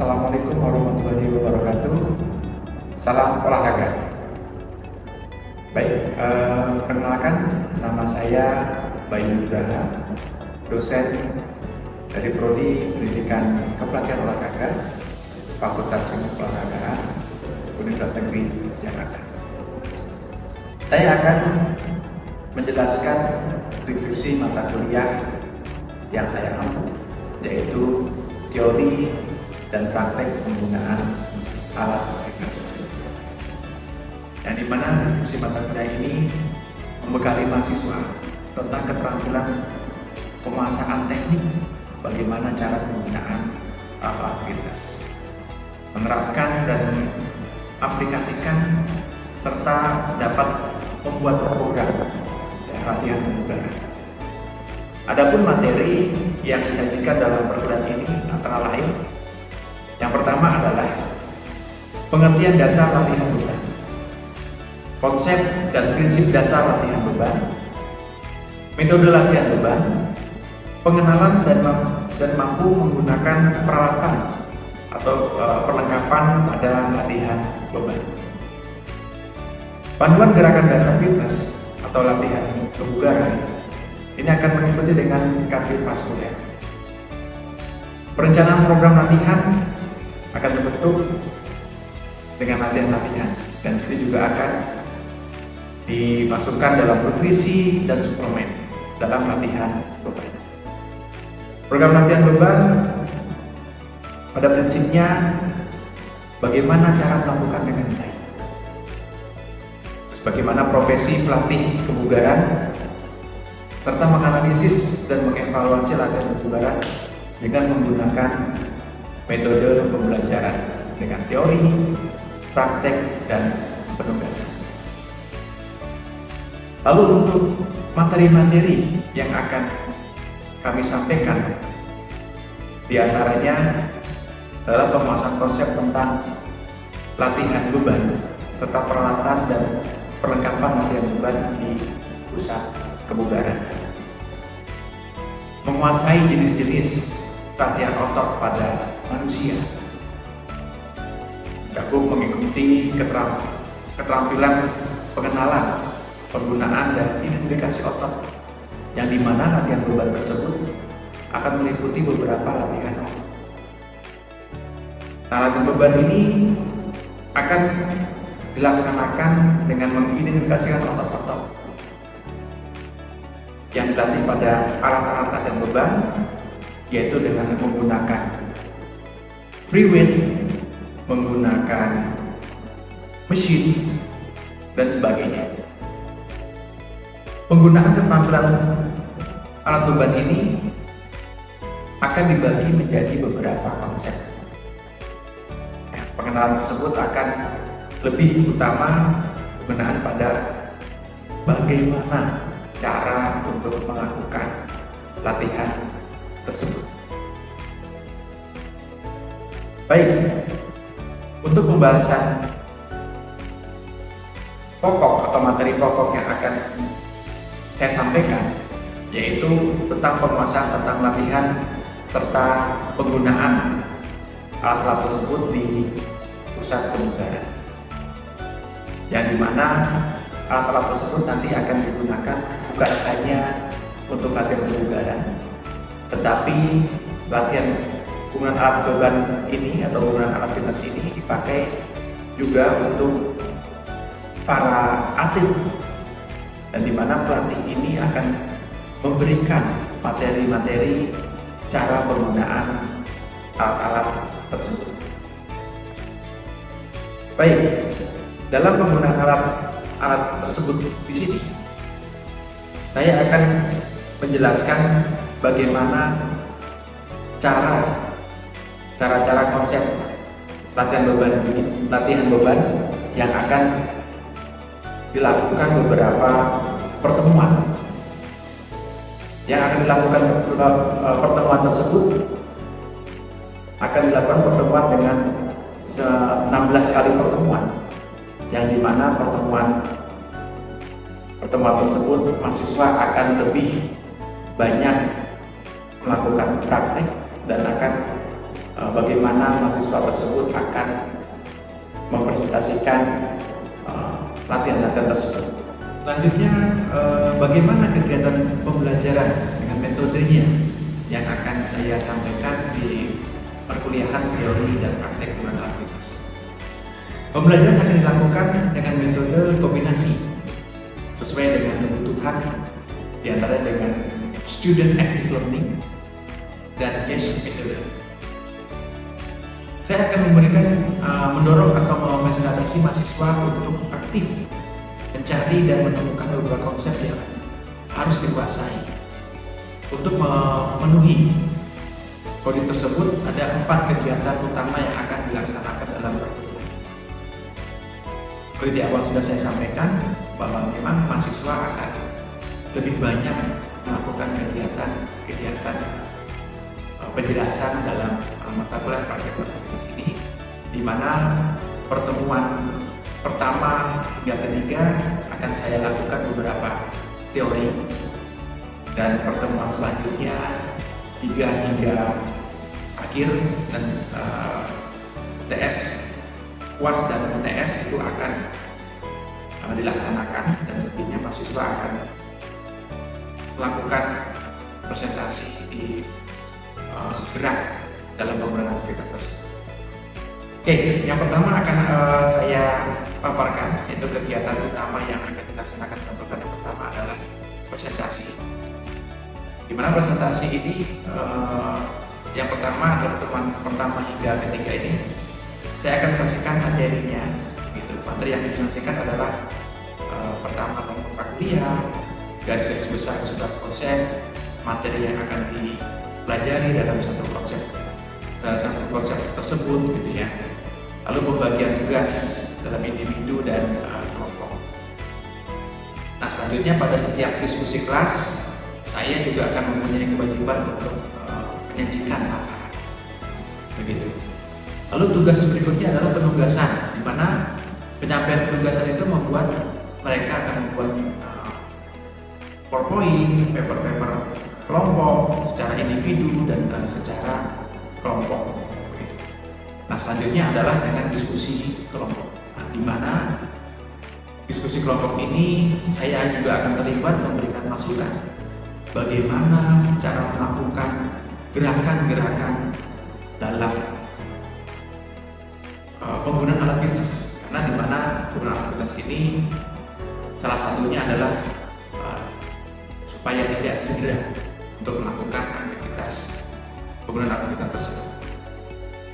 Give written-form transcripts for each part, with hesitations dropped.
Assalamualaikum warahmatullahi wabarakatuh. Salam olahraga. Baik, perkenalkan nama saya Bayu Nugraha, dosen dari Prodi Pendidikan Kepelatihan Olahraga, Fakultas Ilmu Olahragaan, Universitas Negeri Jakarta. Saya akan menjelaskan diskusi mata kuliah yang saya ampu, yaitu teori dan praktek penggunaan alat fitness. Yang dimana diskusi mata kuliah ini membekali mahasiswa tentang keterampilan pemasangan teknik bagaimana cara penggunaan alat fitness, menerapkan dan aplikasikan serta dapat membuat program latihan kebugaran. Adapun materi yang disajikan dalam perkuliahan ini antara lain, yang pertama adalah pengertian dasar latihan beban, konsep dan prinsip dasar latihan beban, metode latihan beban, pengenalan dan mampu menggunakan peralatan atau perlengkapan pada latihan beban. Panduan gerakan dasar fitness atau latihan kebugaran ini akan mengikuti dengan kardiovaskuler. Perencanaan program latihan akan terbentuk dengan latihan-latihan, dan sini juga akan dimasukkan dalam nutrisi dan suplemen dalam latihan beban. Program latihan beban pada prinsipnya bagaimana cara melakukan dengan baik. Terus bagaimana profesi pelatih kebugaran serta menganalisis dan mengevaluasi latihan kebugaran dengan menggunakan metode pembelajaran dengan teori, praktek, dan penugasan. Lalu untuk materi-materi yang akan kami sampaikan, diantaranya adalah pembahasan konsep tentang latihan beban serta peralatan dan perlengkapan latihan beban di pusat kebugaran. Menguasai jenis-jenis latihan otot pada manusia, gabung mengikuti keterampilan pengenalan, penggunaan dan identifikasi otot, yang dimana latihan beban tersebut akan meliputi beberapa latihan otot. Nah, latihan beban ini akan dilaksanakan dengan mengidentifikasikan otot-otot yang dilatih pada alat-alat latihan beban, yaitu dengan menggunakan free weight, menggunakan mesin, dan sebagainya. Penggunaan keterampilan alat beban ini akan dibagi menjadi beberapa konsep. Pengenalan tersebut akan lebih utama penggunaan pada bagaimana cara untuk melakukan latihan tersebut. Baik, untuk pembahasan pokok atau materi pokok yang akan saya sampaikan, yaitu tentang penguasaan tentang latihan serta penggunaan alat-alat tersebut di pusat kebugaran, yang dimana alat-alat tersebut nanti akan digunakan bukan hanya untuk latihan kebugaran, tetapi latihan penggunaan alat beban ini atau penggunaan alat fitness ini dipakai juga untuk para atlet, dan dimana pelatih ini akan memberikan materi-materi cara penggunaan alat-alat tersebut. Baik, dalam penggunaan alat tersebut di sini, saya akan menjelaskan bagaimana cara konsep latihan beban yang akan dilakukan beberapa pertemuan. Yang akan dilakukan pertemuan tersebut akan dilakukan pertemuan dengan 16 kali pertemuan, yang dimana pertemuan tersebut mahasiswa akan lebih banyak melakukan praktek dan akan bagaimana mahasiswa tersebut akan mempresentasikan latihan-latihan tersebut. Selanjutnya, bagaimana kegiatan pembelajaran dengan metodenya yang akan saya sampaikan di perkuliahan teori dan praktek penggunaan aktivitas. Pembelajaran akan dilakukan dengan metode kombinasi sesuai dengan kebutuhan, diantara dengan student active learning dan case metode. Saya akan mendorong atau memfasilitasi mahasiswa untuk aktif mencari dan menemukan beberapa konsep yang harus dikuasai. Untuk memenuhi kode tersebut ada 4 kegiatan utama yang akan dilaksanakan dalam perkuliahan. Seperti di awal sudah saya sampaikan bahwa memang mahasiswa akan lebih banyak melakukan kegiatan penjelasan dalam mata kuliah praktek aktivitas ini, di mana pertemuan pertama hingga ketiga akan saya lakukan beberapa teori, dan pertemuan selanjutnya 3 hingga akhir dan TS UAS dan TS itu akan dilaksanakan, dan sepertinya mahasiswa akan melakukan presentasi di gerak dalam penggunaan aktivitas tersebut. Oke, yang pertama akan saya paparkan, yaitu kegiatan utama yang akan dilaksanakan dalam pertemuan pertama adalah presentasi. Di mana presentasi ini yang pertama adalah pertemuan pertama hingga ketiga ini saya akan presentasikan materinya. Gitu. Materi yang dipresentasikan adalah pertama tentang prakuliah, garis besar keseluruhan konsep, materi yang akan dipelajari dalam satu konsep tersebut, gitu ya. Lalu pembagian tugas dalam individu dan kelompok. Nah, selanjutnya pada setiap diskusi kelas saya juga akan mempunyai kewajiban untuk menyajikan materi, begitu. Lalu tugas berikutnya adalah penugasan, di mana penyampaian penugasan itu membuat mereka akan membuat PowerPoint, paper-paper kelompok secara individu dan secara kelompok. Nah, selanjutnya adalah dengan diskusi kelompok. Nah, di mana diskusi kelompok ini saya juga akan terlibat memberikan masukan bagaimana cara melakukan gerakan-gerakan dalam penggunaan alat fitness. Karena di mana penggunaan alat fitness ini salah satunya adalah supaya tidak cedera untuk melakukan aktivitas penggunaan aktivitas tersebut.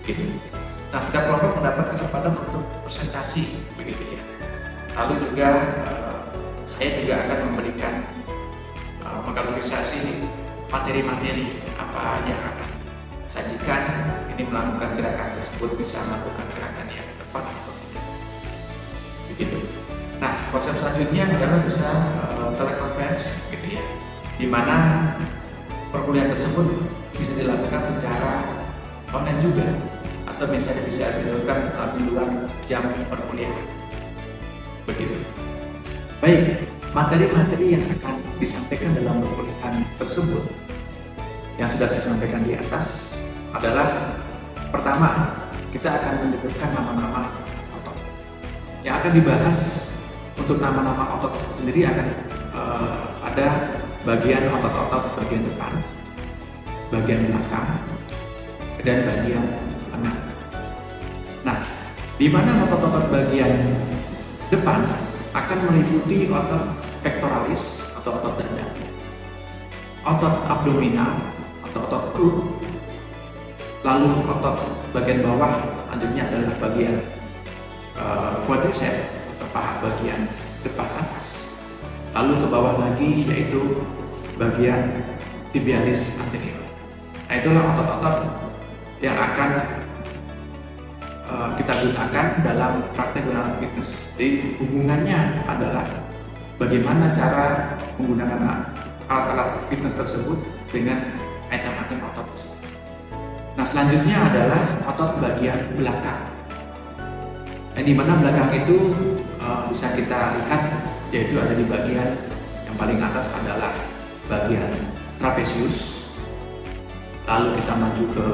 Gitu. Nah, setiap kelompok mendapat kesempatan untuk presentasi, begitu ya. Lalu juga saya juga akan memberikan mengklarifikasi materi-materi apa yang akan sajikan. Ini melakukan gerakan tersebut bisa melakukan gerakan yang tepat atau tidak. Begitu. Nah, konsep selanjutnya adalah bisa telekonferensi, gitu ya, di mana perkuliahan tersebut bisa dilakukan secara online juga, atau bisa dilakukan di luar jam perkuliahan. Begitu. Baik, materi-materi yang akan disampaikan dalam perkuliahan tersebut yang sudah saya sampaikan di atas adalah pertama, kita akan menyebutkan nama-nama otot. Yang akan dibahas untuk nama-nama otot sendiri akan ada bagian otot-otot bagian depan, bagian belakang, dan bagian lengan. Nah, di mana otot-otot bagian depan akan meliputi otot pectoralis atau otot dada, otot abdominal atau otot perut, lalu otot bagian bawah selanjutnya adalah bagian quadricep atau paha bagian depan atas, lalu ke bawah lagi yaitu bagian tibialis anterior. Nah, itulah otot-otot yang akan kita gunakan dalam praktek gerakan fitness. Jadi hubungannya adalah bagaimana cara menggunakan alat-alat fitness tersebut dengan item-item otot tersebut. Nah, selanjutnya adalah otot bagian belakang. Yang dimana belakang itu bisa kita lihat yaitu ada di bagian yang paling atas adalah bagian trapezius. Lalu kita maju ke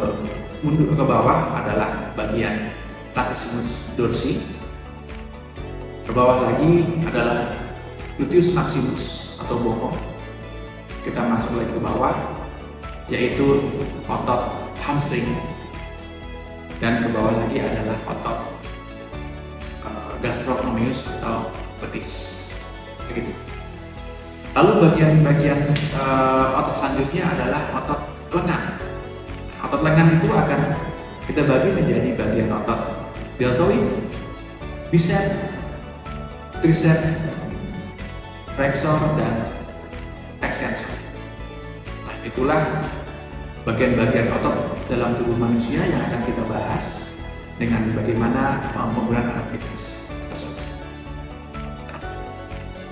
mundur ke bawah adalah bagian latissimus dorsi. Ke bawah lagi adalah gluteus maximus atau bokong. Kita masuk lagi ke bawah, yaitu otot hamstring. Dan ke bawah lagi adalah otot gastrocnemius atau betis. Begitu. Lalu bagian-bagian otot selanjutnya adalah otot lengan. Otot lengan itu akan kita bagi menjadi bagian otot deltoid, bicep, tricep, flexor, dan extensor. Nah, itulah bagian-bagian otot dalam tubuh manusia yang akan kita bahas dengan bagaimana penggunaan alat fitness tersebut.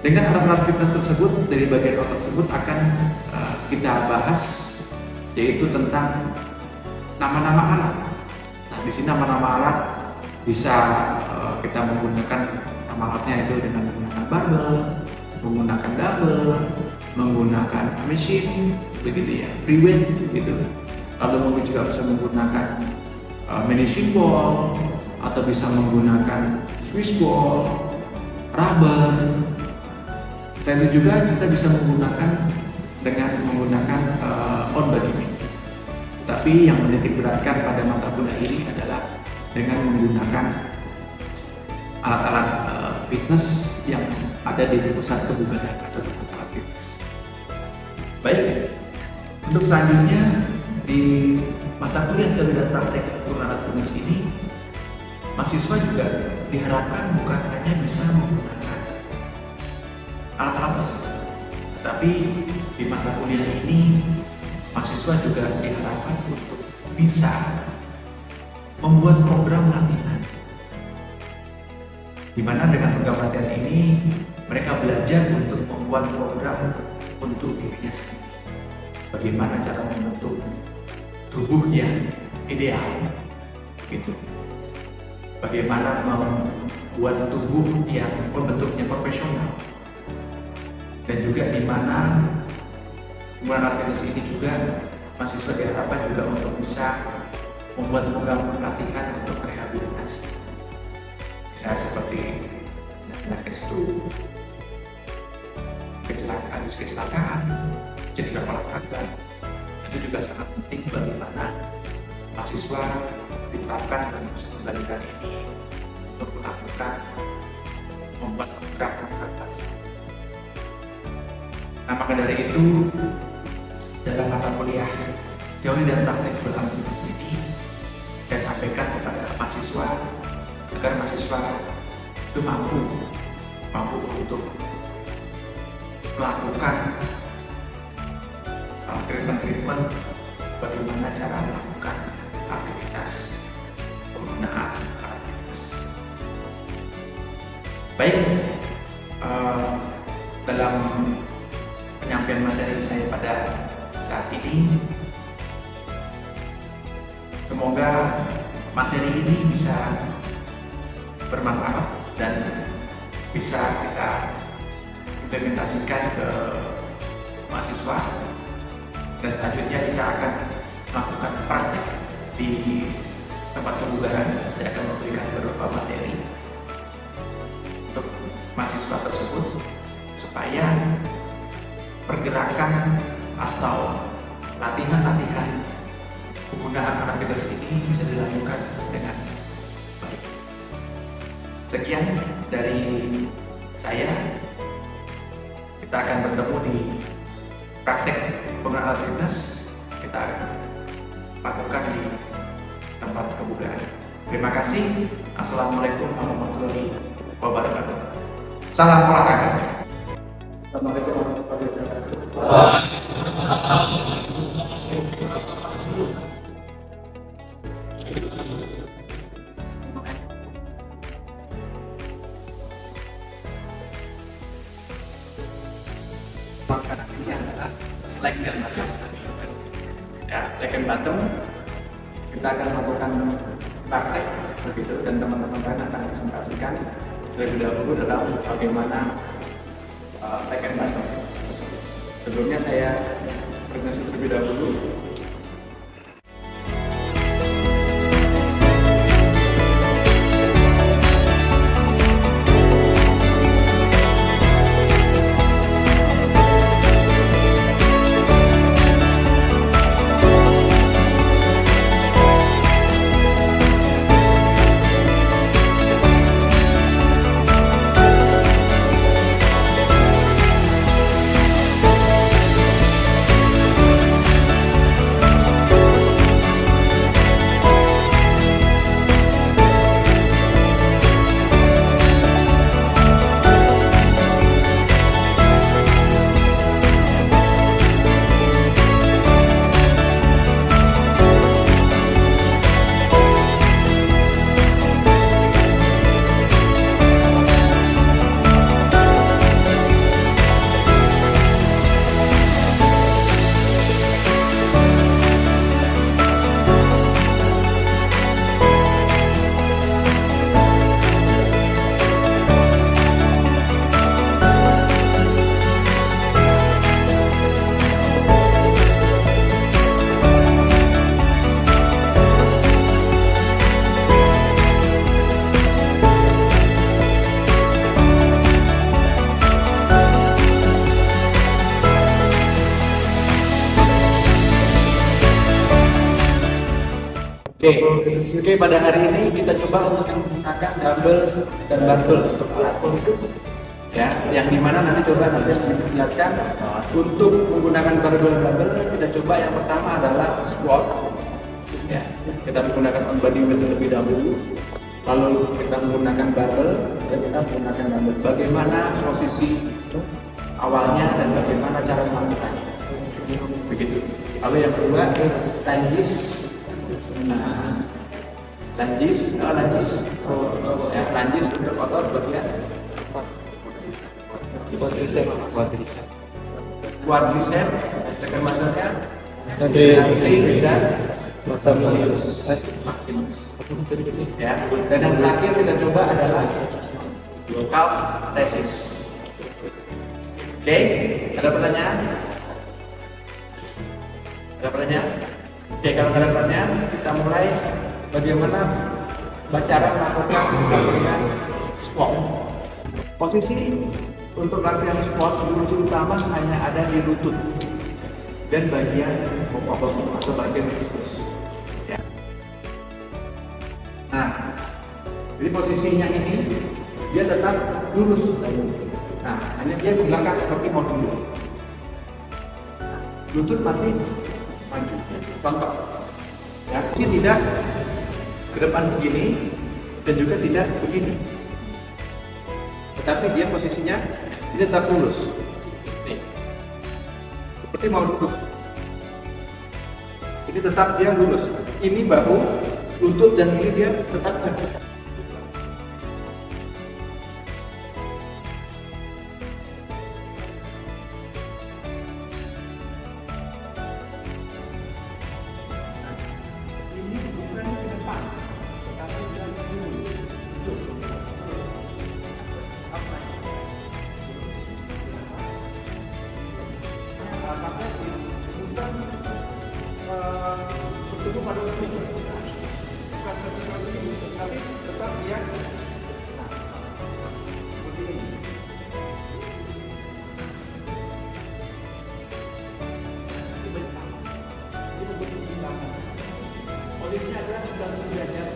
Dengan alat-alat fitness tersebut, dari bagian otot tersebut akan kita bahas, yaitu tentang nama-nama alat. Nah, di sini nama-nama alat bisa kita menggunakan nama alatnya itu dengan menggunakan barbel, menggunakan dumbbell, menggunakan machine, begitu ya, free weight, gitu. Lalu mungkin juga bisa menggunakan medicine ball, atau bisa menggunakan Swiss ball, rubber. Selain itu juga kita bisa menggunakan dengan menggunakan on body weight. Tapi yang menitik beratkan pada mata kuliah ini adalah dengan menggunakan alat-alat fitness yang ada di pusat kebugaran atau alat fitness. Baik, untuk selanjutnya di mata kuliah teori dan praktek penggunaan alat fitness ini, mahasiswa juga diharapkan bukan hanya bisa menggunakan alat-alat tersebut, tetapi di mata kuliah ini mahasiswa juga diharapkan untuk bisa membuat program latihan, di mana dengan program latihan ini mereka belajar untuk membuat program untuk dirinya sendiri. Bagaimana cara membentuk tubuh yang ideal, gitu. Bagaimana membuat tubuh yang bentuknya profesional, dan juga di mana penggunaan alat fitness ini juga mahasiswa diharapkan juga untuk bisa membuat program latihan untuk rehabilitasi, misalnya seperti penyakit stroke, kecelakaan, cedera olahraga. Itu juga sangat penting bagaimana mahasiswa diterapkan dalam proses pembelajaran ini untuk melakukan membuat program latihan. Nah, maka dari itu dalam mata kuliah teori dan praktek penggunaan alat fitness ini saya sampaikan kepada mahasiswa agar mahasiswa itu mampu untuk melakukan treatment bagaimana cara melakukan aktivitas penggunaan alat fitness. Baik, dalam penyampaian materi saya pada saat ini, semoga materi ini bisa bermanfaat dan bisa kita implementasikan ke mahasiswa, dan selanjutnya kita akan melakukan praktek di tempat kebugaran. Saya akan memberikan beberapa materi untuk mahasiswa tersebut supaya pergerakan atau latihan-latihan penggunaan alat fitness ini bisa dilakukan dengan baik. Sekian dari saya. Kita akan bertemu di praktek penggunaan alat fitness kita lakukan di tempat kebugaran. Terima kasih. Assalamualaikum warahmatullahi wabarakatuh. Salam olahraga. Assalamualaikum warahmatullahi wabarakatuh. Makanan ini adalah leg and bottom. Ya, leg and bottom kita akan melakukan praktek begitu, dan teman-teman akan presentasikan terlebih dahulu dalam bagaimana leg and bottom tersebut. Sebelumnya saya presentasi terlebih dahulu. Oke, pada hari ini kita coba untuk menggunakan dumbbell dan barbell untuk alat untuk ya, yang dimana nanti nanti dijelaskan untuk menggunakan barbell dan dumbbell. Kita coba yang pertama adalah squat. Ya, kita menggunakan on body weight terlebih dahulu, lalu kita menggunakan barbell dan kita menggunakan dumbbell. Bagaimana posisi awalnya dan bagaimana cara melakukannya, begitu. Lalu yang kedua lunges. Lunges untuk otot bagian quadricep, second muscle-nya hamstring dan maximus. Ya, dan yang terakhir kita coba adalah calf raises. Oke, ada pertanyaan? Ada pertanyaan? Oke, kalau ada pertanyaan, kita mulai. Bagaimana cara melakukan latihan squat? Posisi untuk latihan squat kunci utama hanya ada di lutut dan bagian bokong atau bagian usus. Ya. Nah, jadi posisinya ini dia tetap lurus. Nah, hanya dia ke belakang seperti mau dulu. Lutut masih maju. Contoh, ya, ini tidak ke depan begini dan juga tidak begini, tetapi dia posisinya ini tetap lurus nih, seperti mau duduk. Ini tetap dia lurus, ini bahu, lutut, dan ini dia tetap maju. Bertemu pada titik, bukan seperti ini, tapi tetap dia seperti ini. Posisinya adalah 90 derajat.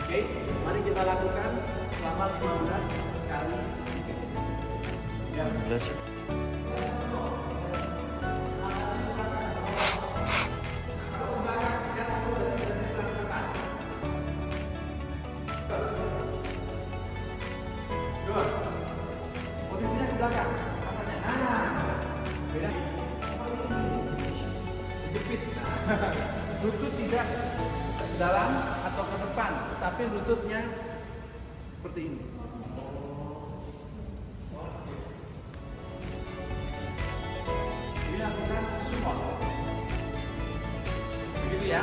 Oke, mari kita lakukan selama 15 kali. Ya. Posisinya di belakang, katanya. Nah, beda. Jepit. Lutut tidak ke dalam atau ke depan, tetapi lututnya seperti ini. Ini lakukan squat. Begitu ya.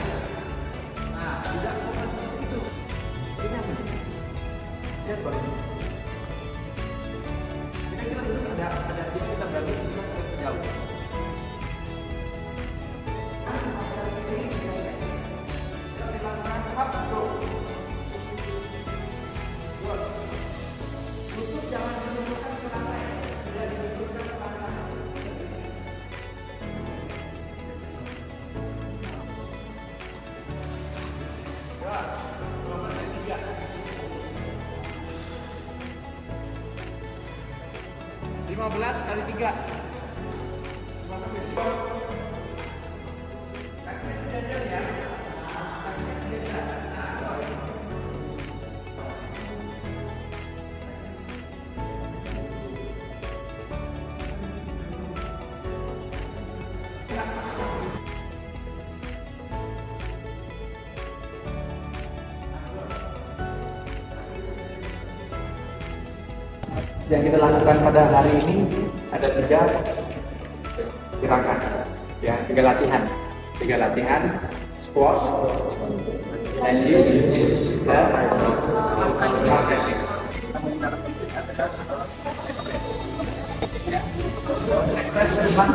Nah, tidak bukan seperti itu. Ini apa? Lihat Pak. Kita duduk ada jadi kita berarti kita jauh. Lutut jangan menunjukkan ke lantai, tidak ditunjukkan ke lantai. Ya, 15 kali 3. Yang kita lakukan pada hari ini ada 3 gerakan, ya, 3 latihan, squat, lunges, dan calf raises. Press depan,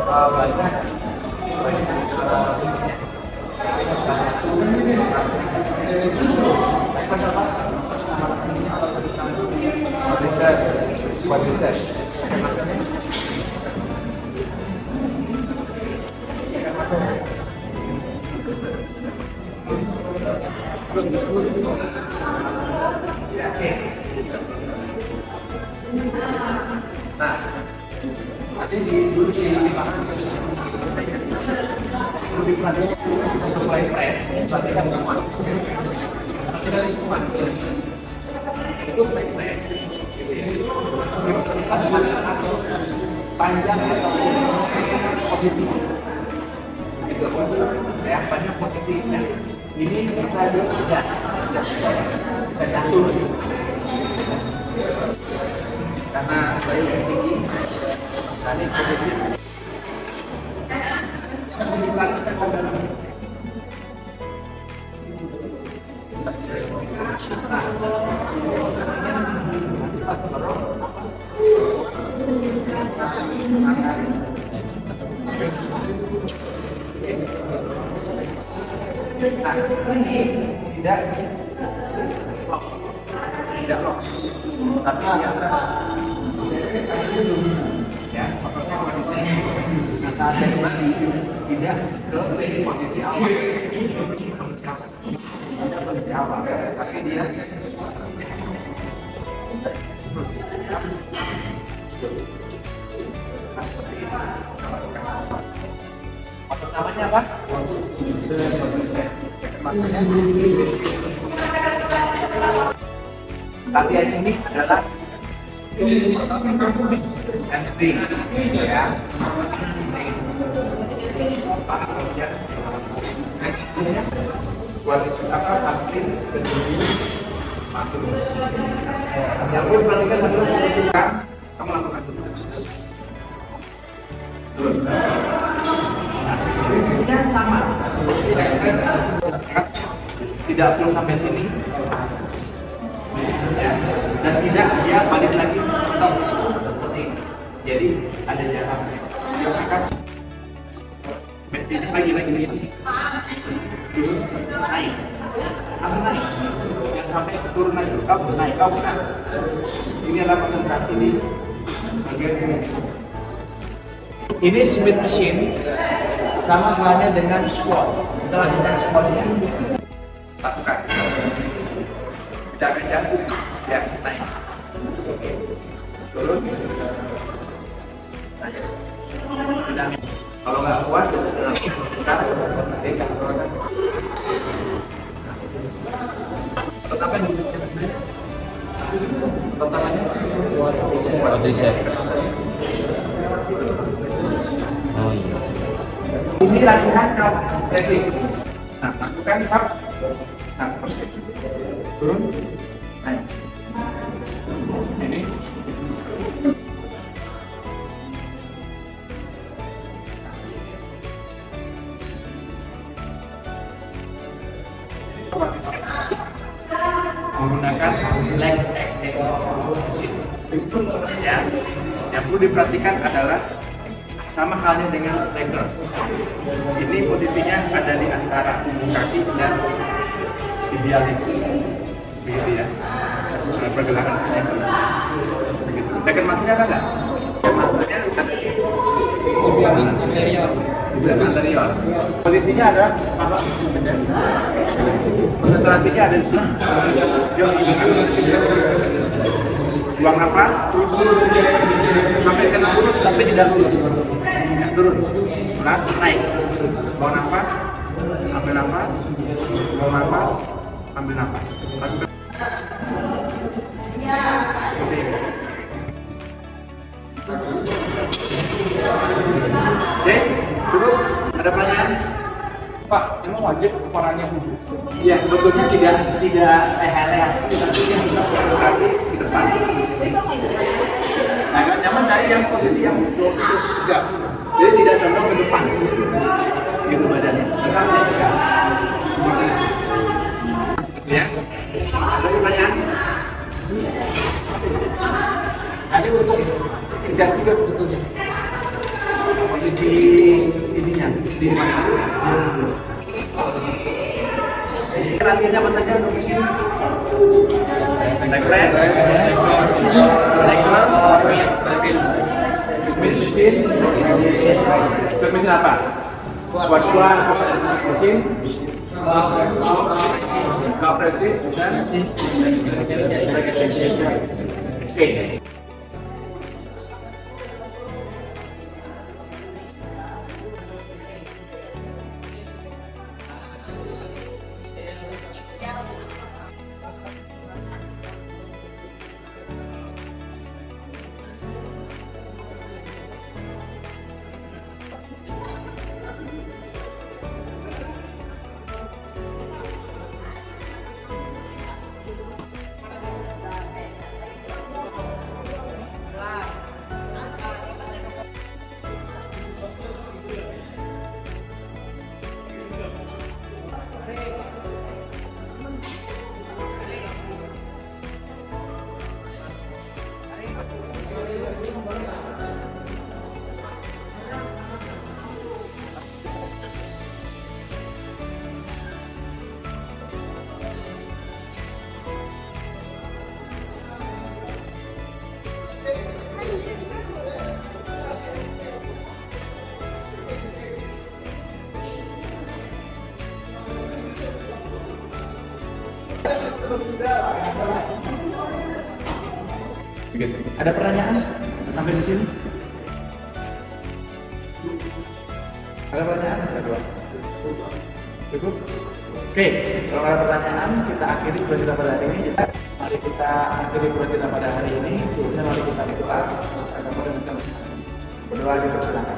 balik, quadricep. Nah, nanti duduk di belakang. Lebih pelan untuk mulai press, perhatikan kuat. Perhatikan kuat. Itu mulai press. Panjang atau posisi. Gitu. Ya, panjang posisinya. Ini bisa di-adjust, bisa diatur. Karena bayi yang tinggi, tadi posisi dilatihkan pada ini tidak lock, tapi ya, maksudnya kondisinya. Nah, saat yang kembali tidak ke kondisi awal, kondisi awal, tapi dia namanya apa? Latihan ini adalah entry, ya. Kualitas apa? Hampir masuk. Yang perlu perhatikan adalah kamu lakukan dulu. Prinsipnya sama, tidak perlu sampai sini, ya. Dan tidak dia balik lagi stop seperti ini. Jadi ada jaraknya. Dia akan lagi ini naik, atau naik, yang sampai turun lagi, kamu naik, kamu kan. Ini adalah konsentrasi di bagian ini. Ini Smith machine, sama halnya dengan squat. Kita lanjutkan squatnya. Lakukan. Jaga jantung, ya naik. Turun. Naik. Kalau nggak kuat, kita tetapkan dulu. Totalnya quadricep. Oh iya. Ini latihan calf raises. Nah, lakukan calf. Nah, turun, naik. Ini. Menggunakan leg extension. Ya, yang perlu diperhatikan adalah sama halnya dengan leg curl. Ini posisinya ada di antara kaki dan tibialis, begitu ya. Pergerakan sini. Begitu. Second muscle-nya ada nggak? Second muscle-nya ada tibialis anterior. Anterior. Posisinya adalah apa? Konsentrasinya ada di sini. Buang nafas, terus sampai kena lurus tapi tidak lurus. Ya, turun, naik. Buang nafas, ambil nafas, buang nafas, ambil nafas. Lakukan. Oke, cukup. Ada pertanyaan? Pak, emang wajib kepalanya dulu? Ya, sebetulnya tidak leher-leher, tapi yang kita konsentrasi di depan. Nah, kan nyaman cari yang posisi yang posisi tegak. Jadi tidak condong ke depan. Gitu badannya. Tegak dia tegak. Ya. Ada pertanyaan? Ada untuk adjust juga sebetulnya. Posisi ininya di mana? Latihannya apa saja untuk di sini? Leg press, leg curl, Smith machine. Smith machine apa? Buat mesin. Nggak presis dan oke. Ada pertanyaan sampai di sini? Ada pertanyaan? Ada. Cukup? Oke, kalau ada pertanyaan kita akhiri program kita pada hari ini. Mari kita akhiri program kita pada hari ini. Sebelumnya mari kita berdoa. Berdoa dipersilakan.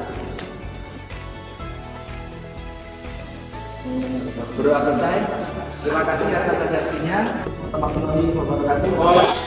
Berdoa selesai. Terima kasih atas atensinya. Teman-teman wabarakatuh.